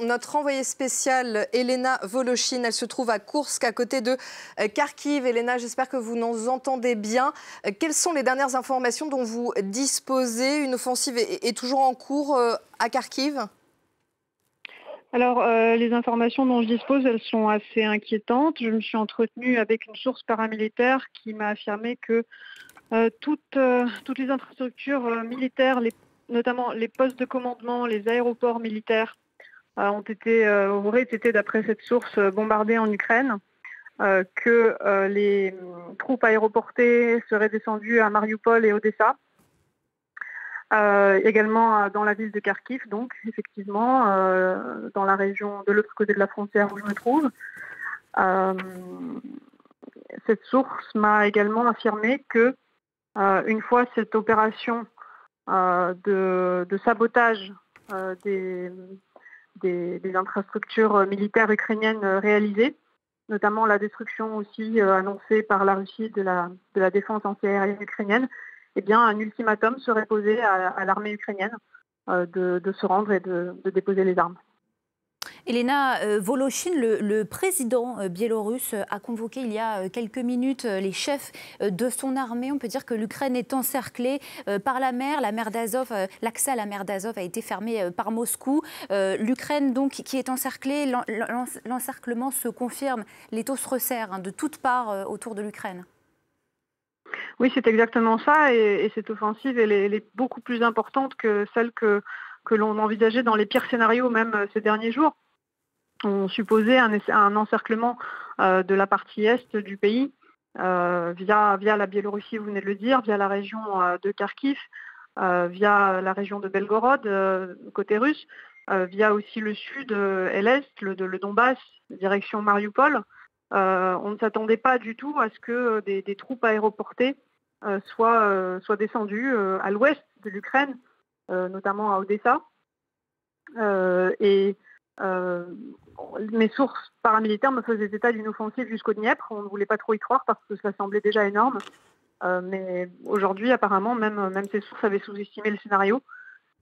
Notre envoyée spéciale, Elena Voloshin, elle se trouve à Koursk, à côté de Kharkiv. Elena, j'espère que vous nous entendez bien. Quelles sont les dernières informations dont vous disposez? Une offensive est toujours en cours à Kharkiv? Alors, les informations dont je dispose, elles sont assez inquiétantes. Je me suis entretenue avec une source paramilitaire qui m'a affirmé que toutes les infrastructures militaires, notamment les postes de commandement, les aéroports militaires, auraient été, d'après cette source, bombardés en Ukraine, que les troupes aéroportées seraient descendues à Mariupol et Odessa. Également dans la ville de Kharkiv, donc effectivement dans la région de l'autre côté de la frontière où je me trouve. Euh, cette source m'a également affirmé que une fois cette opération de sabotage des infrastructures militaires ukrainiennes réalisée, notamment la destruction aussi annoncée par la Russie de la défense antiaérienne ukrainienne, eh bien, un ultimatum serait posé à l'armée ukrainienne de se rendre et de déposer les armes. Elena Voloshin, le président biélorusse, a convoqué il y a quelques minutes les chefs de son armée. On peut dire que l'Ukraine est encerclée par la mer d'Azov. L'accès à la mer d'Azov a été fermé par Moscou. L'Ukraine, donc, qui est encerclée, l'encerclement se confirme. L'étau se resserre de toutes parts autour de l'Ukraine. Oui, c'est exactement ça. Et cette offensive, elle est beaucoup plus importante que celle que l'on envisageait dans les pires scénarios, même ces derniers jours. On supposait un encerclement de la partie est du pays via la Biélorussie, vous venez de le dire, via la région de Kharkiv, via la région de Belgorod, côté russe, via aussi le sud et l'est, le Donbass, direction Mariupol. On ne s'attendait pas du tout à ce que des troupes aéroportées soient descendues à l'ouest de l'Ukraine, notamment à Odessa. Mes sources paramilitaires me faisaient état d'une offensive jusqu'au Dniepr. On ne voulait pas trop y croire parce que ça semblait déjà énorme. Mais aujourd'hui, apparemment, même ces sources avaient sous-estimé le scénario.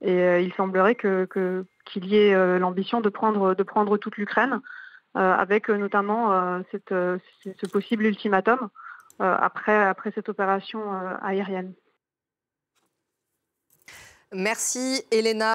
Et il semblerait qu'il y ait l'ambition de prendre toute l'Ukraine, avec notamment ce possible ultimatum après cette opération aérienne. Merci, Elena.